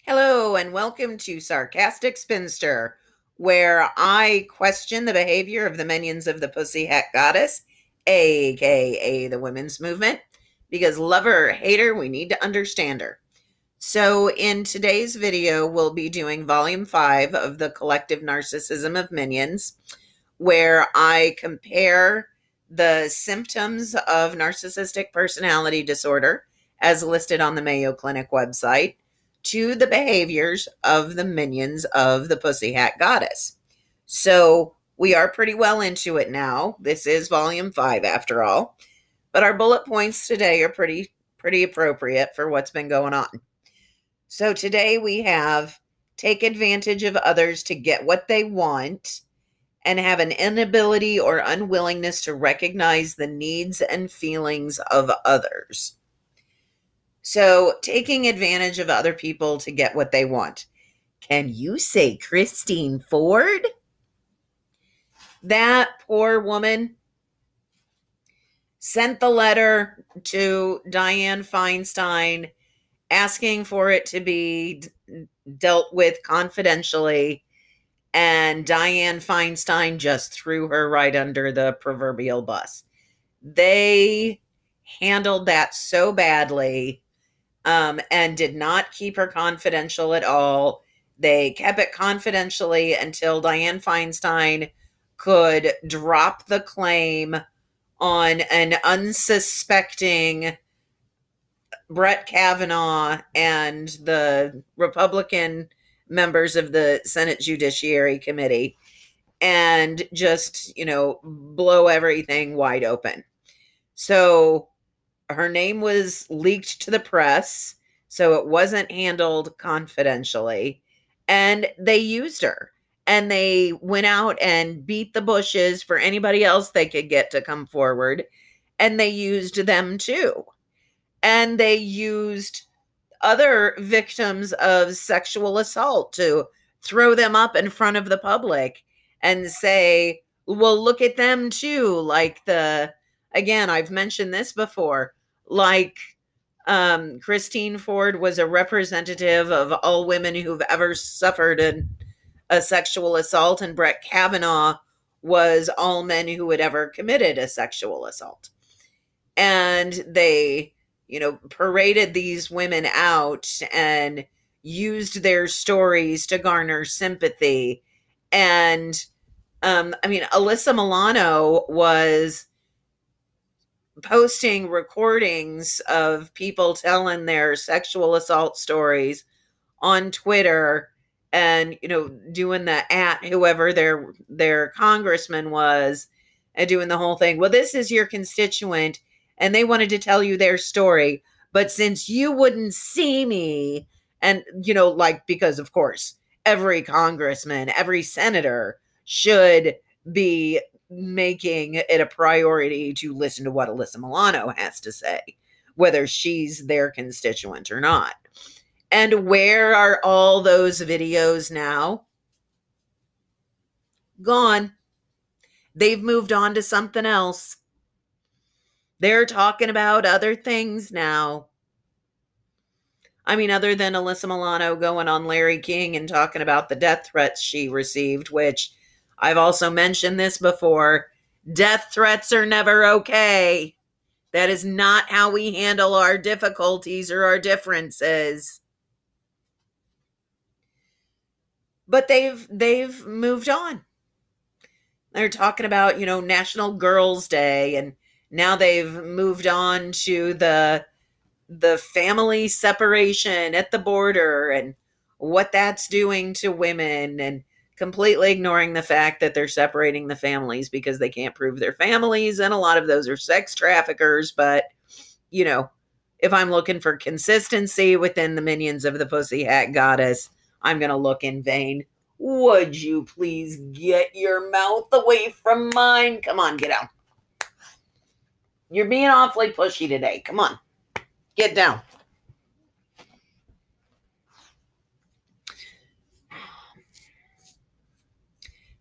Hello, and welcome to Sarcastic Spinster, where I question the behavior of the minions of the Pussy Hat Goddess, aka the women's movement, because love her or hate her, we need to understand her. So, in today's video, we'll be doing volume 5 of the collective narcissism of minions, where I compare the symptoms of narcissistic personality disorder, as listed on the Mayo Clinic website, to the behaviors of the minions of the Pussy Hat Goddess. So we are pretty well into it now. This is volume 5 after all. But our bullet points today are pretty appropriate for what's been going on. So today we have take advantage of others to get what they want and have an inability or unwillingness to recognize the needs and feelings of others. So, taking advantage of other people to get what they want. Can you say Christine Ford? That poor woman sent the letter to Dianne Feinstein asking for it to be dealt with confidentially, and Dianne Feinstein just threw her right under the proverbial bus. They handled that so badly. And did not keep her confidential at all. They kept it confidentially until Dianne Feinstein could drop the claim on an unsuspecting Brett Kavanaugh and the Republican members of the Senate Judiciary Committee and just, blow everything wide open. So her name was leaked to the press, so it wasn't handled confidentially. And they used her. And they went out and beat the bushes for anybody else they could get to come forward. And they used them too. And they used other victims of sexual assault to throw them up in front of the public and say, well, look at them too. Again, I've mentioned this before, Christine Ford was a representative of all women who've ever suffered a sexual assault, and Brett Kavanaugh was all men who had ever committed a sexual assault. And they, paraded these women out and used their stories to garner sympathy. And, Alyssa Milano was posting recordings of people telling their sexual assault stories on Twitter and, doing the at whoever their congressman was and doing the whole thing. Well, this is your constituent and they wanted to tell you their story. But since you wouldn't see me, and, because of course, every congressman, every senator should be making it a priority to listen to what Alyssa Milano has to say, whether she's their constituent or not. And where are all those videos now? Gone. They've moved on to something else. They're talking about other things now. Other than Alyssa Milano going on Larry King and talking about the death threats she received, which I've also mentioned this before. Death threats are never okay. That is not how we handle our difficulties or our differences. But they've moved on. They're talking about, National Girls Day, and now they've moved on to the family separation at the border and what that's doing to women, and completely ignoring the fact that they're separating the families because they can't prove their families. And a lot of those are sex traffickers. But, if I'm looking for consistency within the minions of the Pussy Hat Goddess, I'm going to look in vain. Would you please get your mouth away from mine? Come on, get out. You're being awfully pushy today. Come on, get down.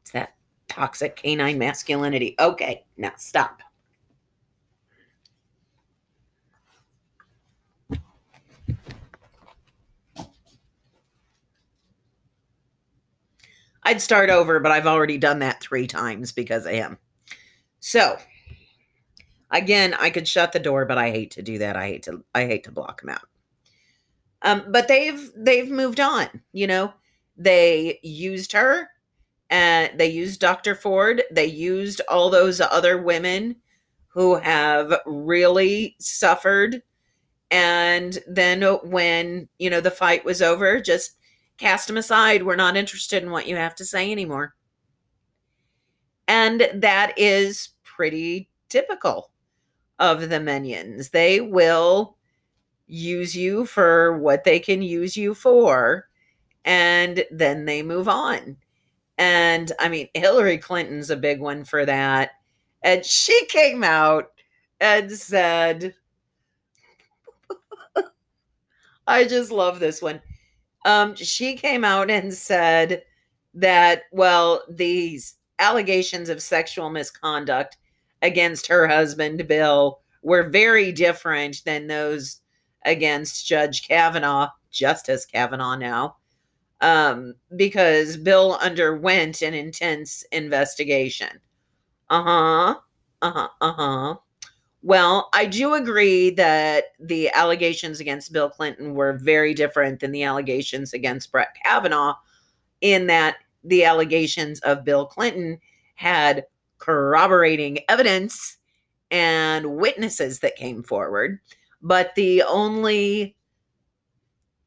It's that toxic canine masculinity. Okay, now stop. I'd start over, but I've already done that 3 times because of him. So, again, I could shut the door, but I hate to do that. I hate to block him out. But they've moved on, you know. They used her, and they used Dr. Ford. They used all those other women who have really suffered. And then when, the fight was over, just cast them aside. We're not interested in what you have to say anymore. And that is pretty typical of the minions. They will use you for what they can use you for, and then they move on. And I mean, Hillary Clinton's a big one for that. And she came out and said, I just love this one. She came out and said that, well, these allegations of sexual misconduct against her husband, Bill, were very different than those against Judge Kavanaugh, Justice Kavanaugh now, because Bill underwent an intense investigation. Well, I do agree that the allegations against Bill Clinton were very different than the allegations against Brett Kavanaugh, in that the allegations of Bill Clinton had corroborating evidence and witnesses that came forward. But the only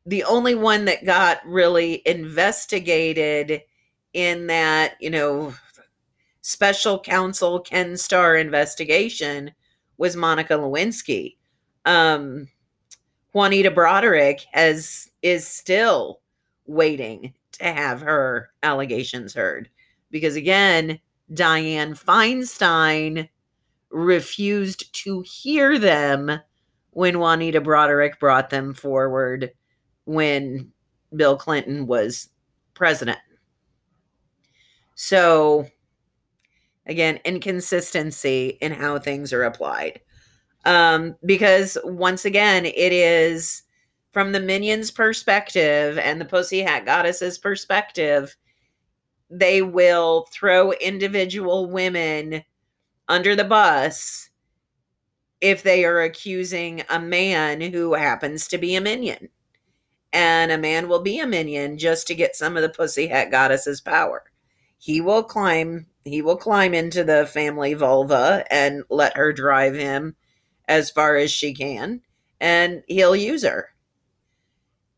one that got really investigated in that, special counsel Ken Starr investigation was Monica Lewinsky. Juanita Broderick is still waiting to have her allegations heard, because again, Dianne Feinstein refused to hear them when Juanita Broderick brought them forward when Bill Clinton was president. So again, inconsistency in how things are applied. Because once again, it is from the minions' perspective and the Pussycat Goddess's perspective, they will throw individual women under the bus if they are accusing a man who happens to be a minion. And a man will be a minion just to get some of the Pussycat Goddess's power. He will climb into the family vulva and let her drive him as far as she can, and he'll use her.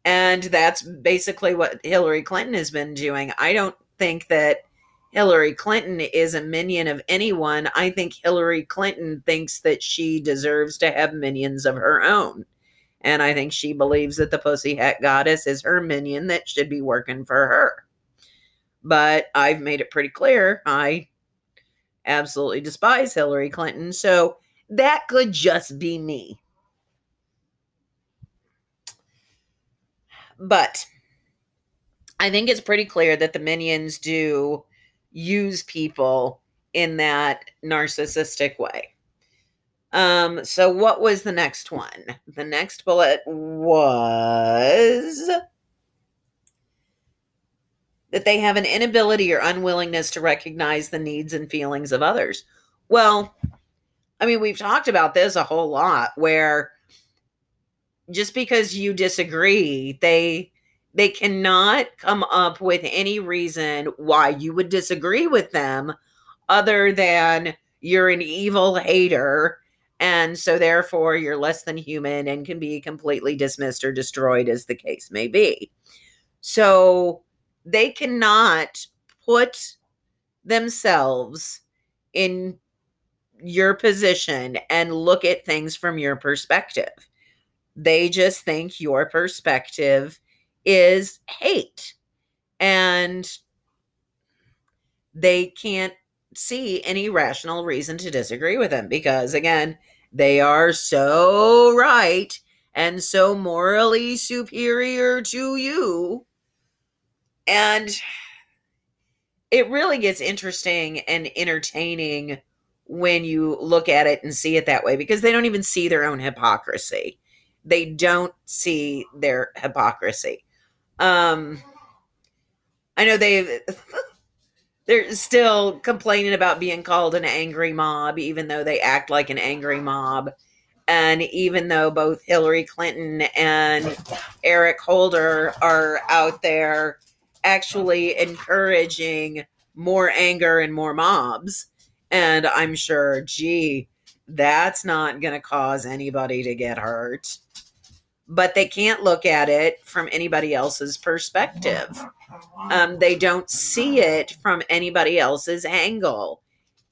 And that's basically what Hillary Clinton has been doing. I don't think that Hillary Clinton is a minion of anyone. I think Hillary Clinton thinks that she deserves to have minions of her own. And I think she believes that the Pussycat Goddess is her minion that should be working for her. But I've made it pretty clear I absolutely despise Hillary Clinton, so that could just be me. But I think it's pretty clear that the minions do use people in that narcissistic way. So what was the next one? The next bullet was that they have an inability or unwillingness to recognize the needs and feelings of others. Well, I mean, we've talked about this a whole lot, where just because you disagree, they cannot come up with any reason why you would disagree with them other than you're an evil hater, and so therefore you're less than human and can be completely dismissed or destroyed, as the case may be. So they cannot put themselves in your position and look at things from your perspective. They just think your perspective is hate, and they can't see any rational reason to disagree with them, because again, they are so right and so morally superior to you. And it really gets interesting and entertaining when you look at it and see it that way, because they don't even see their own hypocrisy. They don't see their hypocrisy. I know they're still complaining about being called an angry mob, even though they act like an angry mob. And even though both Hillary Clinton and Eric Holder are out there actually encouraging more anger and more mobs. And I'm sure, gee, that's not going to cause anybody to get hurt. But they can't look at it from anybody else's perspective. They don't see it from anybody else's angle.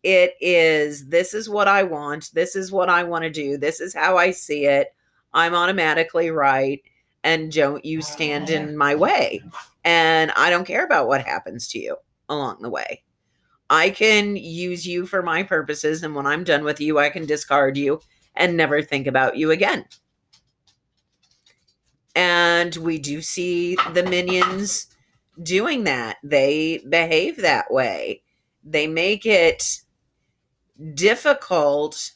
It is, this is what I want. This is what I want to do. This is how I see it. I'm automatically right. And don't you stand in my way. And I don't care about what happens to you along the way. I can use you for my purposes. And when I'm done with you, I can discard you and never think about you again. And we do see the minions doing that. They behave that way. They make it difficult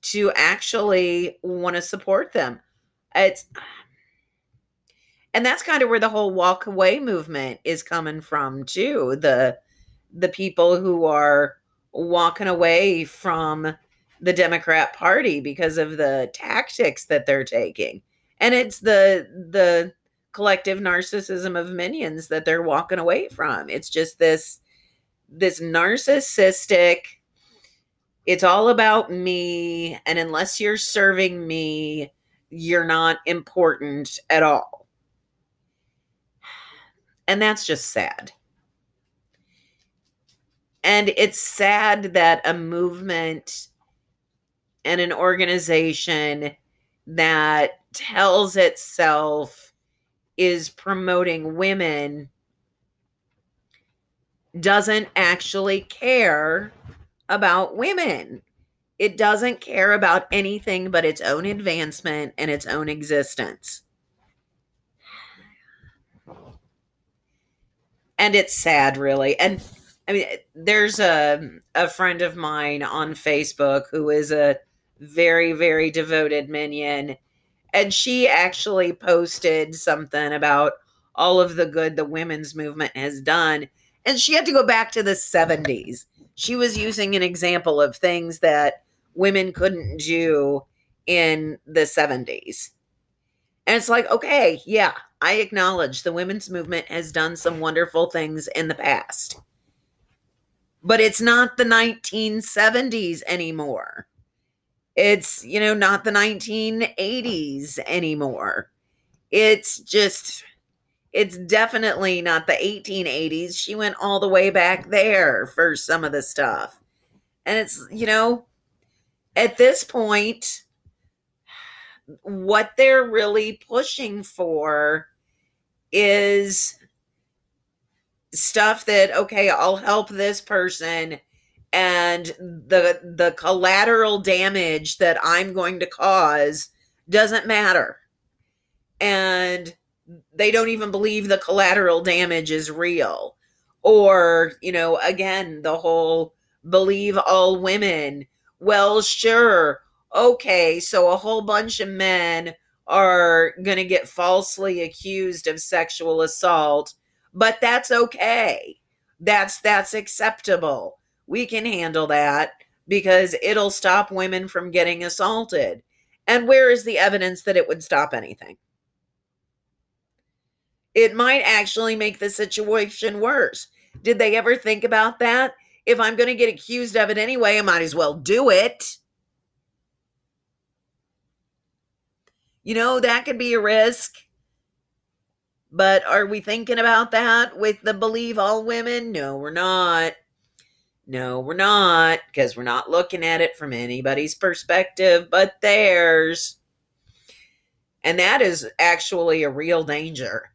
to actually want to support them. And that's kind of where the whole walk away movement is coming from too. The people who are walking away from the Democrat Party because of the tactics that they're taking. And it's the collective narcissism of minions that they're walking away from. It's just this narcissistic, it's all about me, and unless you're serving me, you're not important at all. And that's just sad. And it's sad that a movement and an organization that tells itself is promoting women doesn't actually care about women. It doesn't care about anything but its own advancement and its own existence. And it's sad, really. And I mean, there's a friend of mine on Facebook who is a very, very devoted minion. And she actually posted something about all of the good the women's movement has done. And she had to go back to the 70s. She was using an example of things that women couldn't do in the 70s. And it's like, okay, yeah, I acknowledge the women's movement has done some wonderful things in the past. But it's not the 1970s anymore. It's, not the 1980s anymore. It's definitely not the 1880s. She went all the way back there for some of the stuff. And it's, at this point, what they're really pushing for is stuff that, okay, I'll help this person, and the collateral damage that I'm going to cause doesn't matter. And they don't even believe the collateral damage is real. Or, again, the whole believe all women. Well, sure. Okay, so a whole bunch of men are going to get falsely accused of sexual assault, but that's okay. That's acceptable. We can handle that because it'll stop women from getting assaulted. And where is the evidence that it would stop anything? It might actually make the situation worse. Did they ever think about that? If I'm going to get accused of it anyway, I might as well do it. That could be a risk. But are we thinking about that with the believe all women? No, we're not. No, we're not, because we're not looking at it from anybody's perspective but theirs. And that is actually a real danger.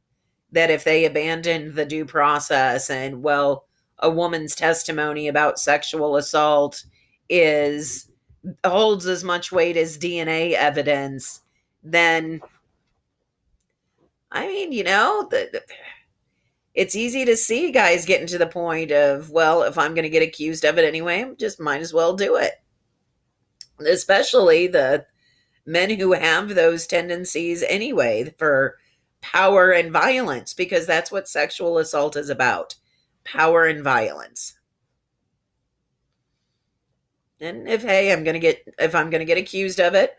That if they abandon the due process and, well, a woman's testimony about sexual assault holds as much weight as DNA evidence, then, I mean, it's easy to see guys getting to the point of, well, if I'm going to get accused of it anyway, I just might as well do it. Especially the men who have those tendencies anyway for power and violence, because that's what sexual assault is about. power and violence. And if I'm going to get accused of it,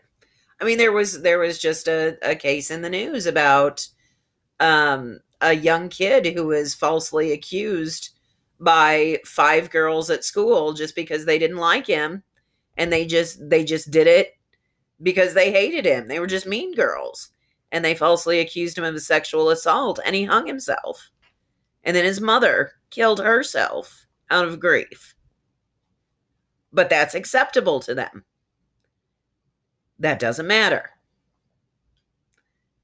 I mean, there was just a case in the news about a young kid who was falsely accused by 5 girls at school just because they didn't like him, and they just did it because they hated him. They were just mean girls, and they falsely accused him of a sexual assault, and he hung himself. And then his mother killed herself out of grief. But that's acceptable to them. That doesn't matter,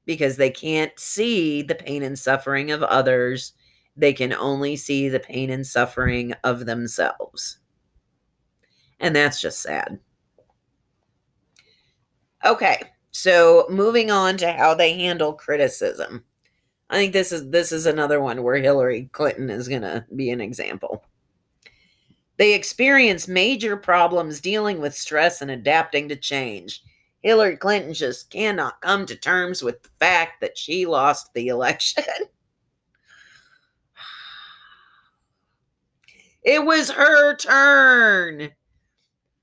because they can't see the pain and suffering of others. They can only see the pain and suffering of themselves. And that's just sad. Okay, so moving on to how they handle criticism. I think this is another one where Hillary Clinton is going to be an example. They experience major problems dealing with stress and adapting to change. Hillary Clinton just cannot come to terms with the fact that she lost the election. It was her turn.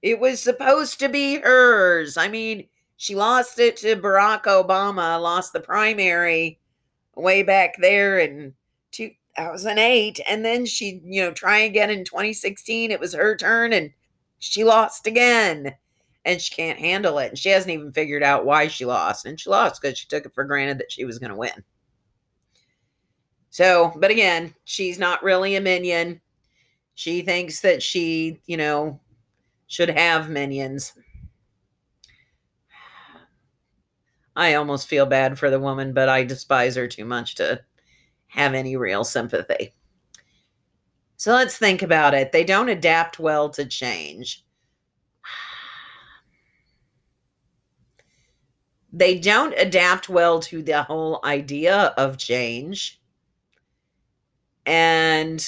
It was supposed to be hers. I mean, she lost it to Barack Obama, lost the primary way back there in 2008. And then she, try again in 2016. It was her turn and she lost again. And she can't handle it. And she hasn't even figured out why she lost. And she lost because she took it for granted that she was going to win. So, but again, she's not really a minion. She thinks that she, should have minions. I almost feel bad for the woman, but I despise her too much to have any real sympathy. So let's think about it. They don't adapt well to change. They don't adapt well to the whole idea of change. And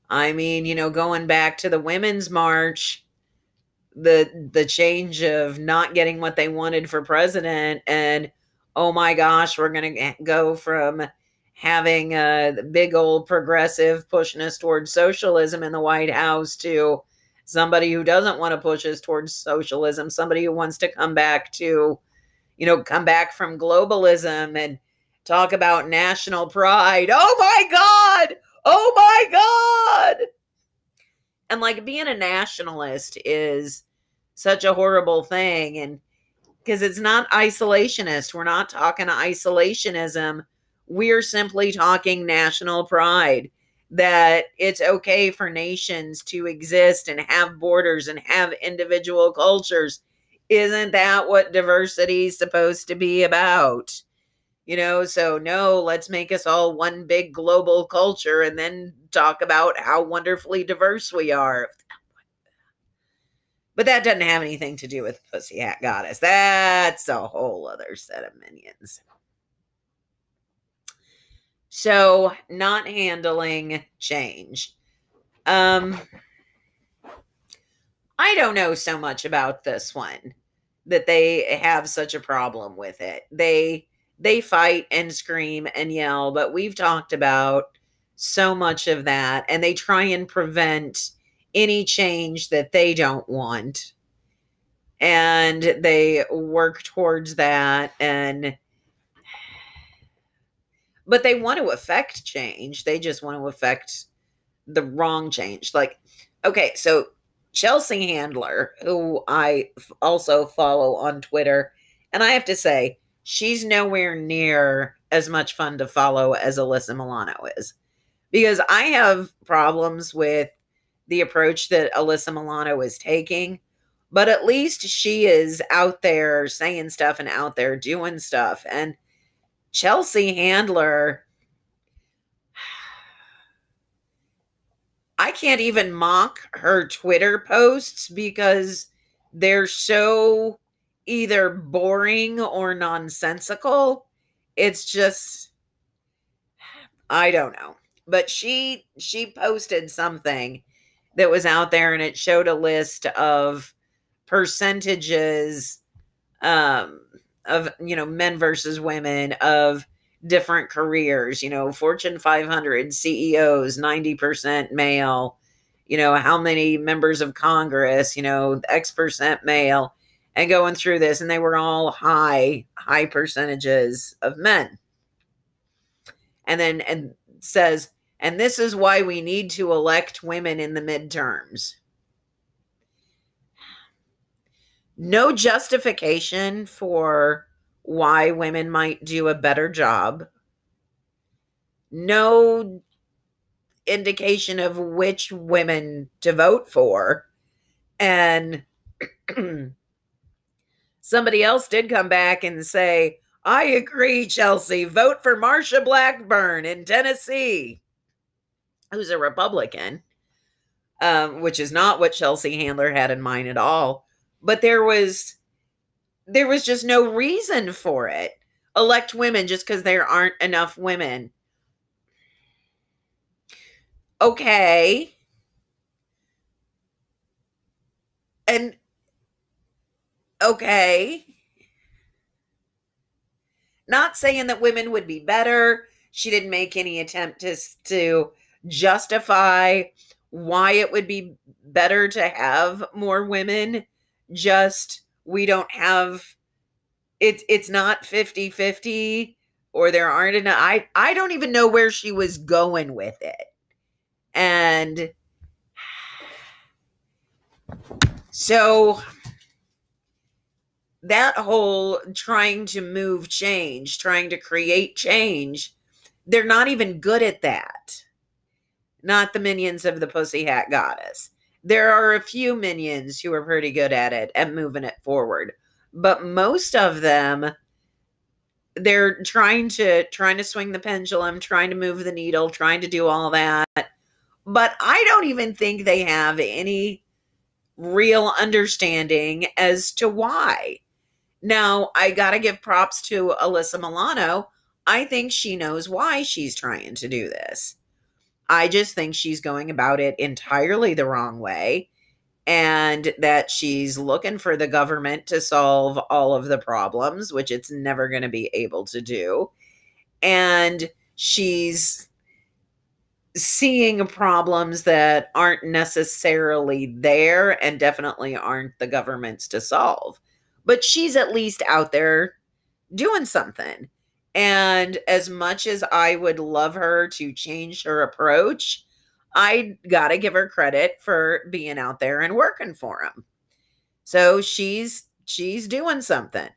I mean, going back to the Women's March, the change of not getting what they wanted for president, and oh my gosh, we're going to go from having a big old progressive pushing us towards socialism in the White House to somebody who doesn't want to push us towards socialism, somebody who wants to come back to, come back from globalism and talk about national pride. Oh my God! Oh my God! And like, being a nationalist is such a horrible thing. And because it's not isolationist. We're not talking isolationism. We're simply talking national pride. That it's okay for nations to exist and have borders and have individual cultures. Isn't that what diversity is supposed to be about? So no, let's make us all one big global culture and then talk about how wonderfully diverse we are. But that doesn't have anything to do with Pussy Hat Goddess. That's a whole other set of minions. So, not handling change. I don't know so much about this one, that they have such a problem with it. They fight and scream and yell, but we've talked about so much of that, and they try and prevent any change that they don't want. And they work towards that, but they want to affect change. They just want to affect the wrong change. Like, okay, so Chelsea Handler, who I also follow on Twitter, and I have to say, she's nowhere near as much fun to follow as Alyssa Milano is. Because I have problems with the approach that Alyssa Milano is taking, but at least she is out there saying stuff and out there doing stuff. And Chelsea Handler, I can't even mock her Twitter posts because they're so either boring or nonsensical. It's just, I don't know. But she posted something that was out there, and it showed a list of percentages of men versus women, of different careers, Fortune 500 CEOs, 90% male, how many members of Congress, X% male, and going through this, and they were all high percentages of men. And says, and this is why we need to elect women in the midterms. No justification for why women might do a better job. No indication of which women to vote for. And somebody else did come back and say, I agree, Chelsea, vote for Marsha Blackburn in Tennessee, who's a Republican, which is not what Chelsea Handler had in mind at all. But there was just no reason for it. Elect women just because there aren't enough women. Okay. And okay. Not saying that women would be better. She didn't make any attempt to justify why it would be better to have more women. Just, we don't have, it's not 50-50, or there aren't enough. I don't even know where she was going with it. And so that whole trying to move change, trying to create change, they're not even good at that. Not the minions of the Pussy Hat Goddess. There are a few minions who are pretty good at it, at moving it forward. But most of them, they're trying to swing the pendulum, trying to move the needle, trying to do all that. But I don't even think they have any real understanding as to why. Now, I got to give props to Alyssa Milano. I think she knows why she's trying to do this. I just think she's going about it entirely the wrong way, and that she's looking for the government to solve all of the problems, which it's never going to be able to do. And she's seeing problems that aren't necessarily there and definitely aren't the government's to solve. But she's at least out there doing something. And as much as I would love her to change her approach, I gotta give her credit for being out there and working for him. So she's doing something.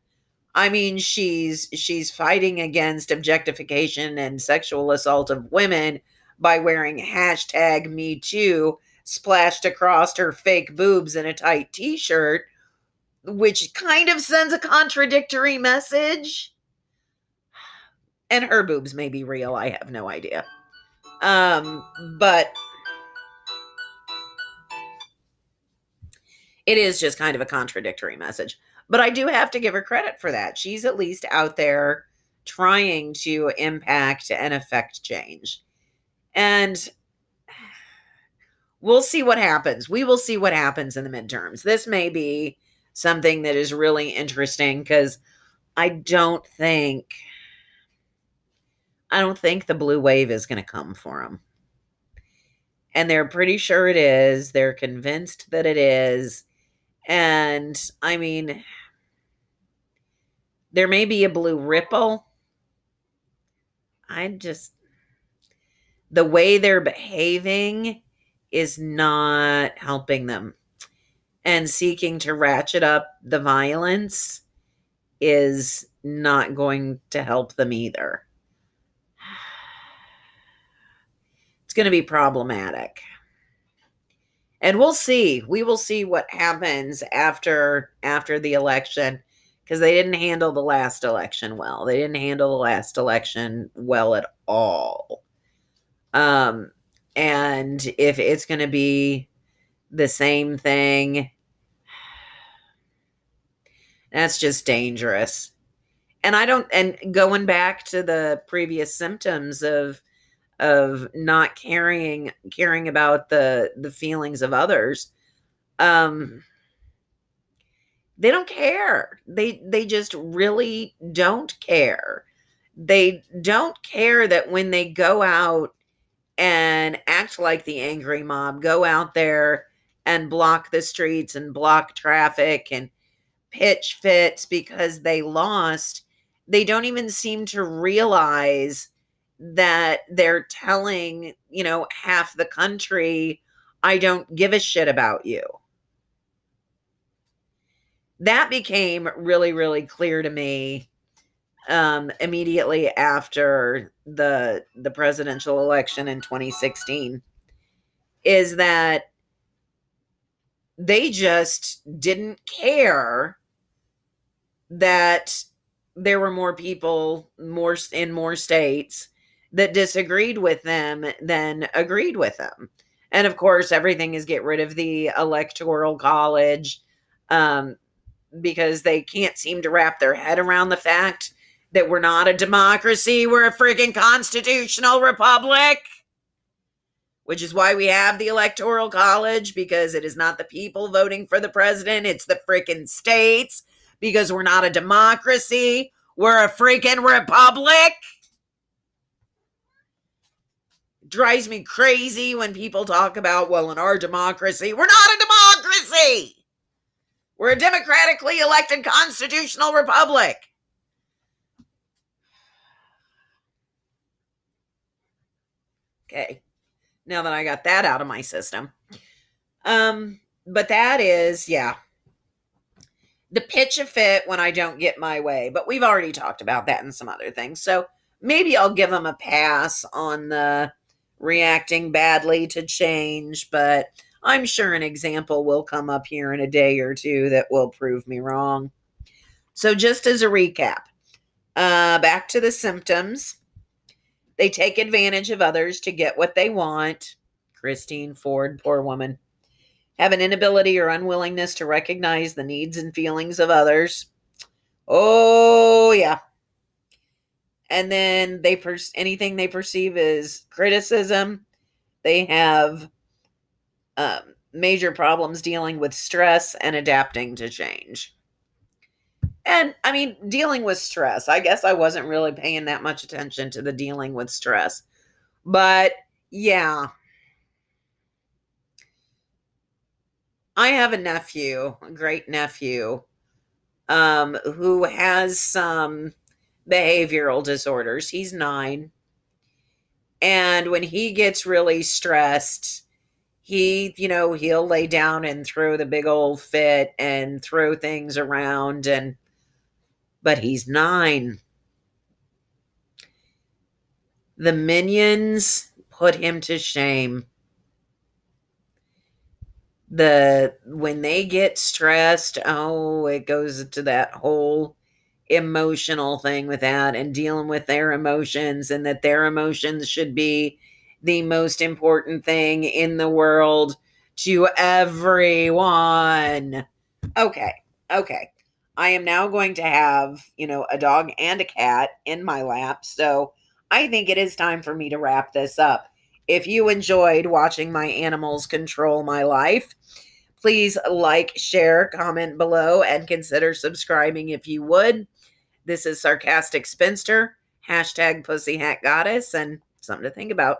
I mean, she's fighting against objectification and sexual assault of women by wearing #MeToo splashed across her fake boobs in a tight t-shirt, which kind of sends a contradictory message. And her boobs may be real. I have no idea. But it is just kind of a contradictory message. But I do have to give her credit for that. She's at least out there trying to impact and affect change. And we'll see what happens. We will see what happens in the midterms. This may be something that is really interesting, because I don't think the blue wave is going to come for them. And they're pretty sure it is. They're convinced that it is. And I mean, there may be a blue ripple. The way they're behaving is not helping them. And seeking to ratchet up the violence is not going to help them either. It's going to be problematic. And we'll see. We will see what happens after the election, because they didn't handle the last election well. They didn't handle the last election well at all. And if it's going to be the same thing, that's just dangerous. And going back to the previous symptoms of not caring about the feelings of others, they don't care. They just really don't care. They don't care that when they go out and act like the angry mob, go out there and block the streets and block traffic and pitch fits because they lost. They don't even seem to realize that they're telling, half the country, I don't give a shit about you. That became really, really clear to me immediately after the presidential election in 2016, is that they just didn't care that there were more people in more states that disagreed with them than agreed with them. And of course, everything is get rid of the electoral college, because they can't seem to wrap their head around the fact that we're not a democracy, we're a freaking constitutional republic. Which is why we have the electoral college, because it is not the people voting for the president, it's the freaking states. Because we're not a democracy, we're a freaking republic. It drives me crazy when people talk about, well, in our democracy, we're not a democracy. We're a democratically elected constitutional republic. Okay. Now that I got that out of my system. But that is, yeah, the pitch a fit when I don't get my way. But we've already talked about that and some other things. So maybe I'll give them a pass on the reacting badly to change. But I'm sure an example will come up here in a day or two that will prove me wrong. So just as a recap, back to the symptoms. They take advantage of others to get what they want. Christine Ford, poor woman. Have an inability or unwillingness to recognize the needs and feelings of others. Oh, yeah. And then anything they perceive as criticism. They have major problems dealing with stress and adapting to change. And I mean, dealing with stress, I guess I wasn't really paying that much attention to the dealing with stress. But yeah, I have a great nephew, who has some behavioral disorders. He's 9. And when he gets really stressed, he'll lay down and throw the big old fit and throw things around, but he's 9. The minions put him to shame. When they get stressed, it goes to that whole emotional thing with that and dealing with their emotions, and that their emotions should be the most important thing in the world to everyone. Okay. I am now going to have, a dog and a cat in my lap. So I think it is time for me to wrap this up. If you enjoyed watching my animals control my life, please like, share, comment below, and consider subscribing if you would. This is Sarcastic Spinster, #PussyHatGoddess, and something to think about.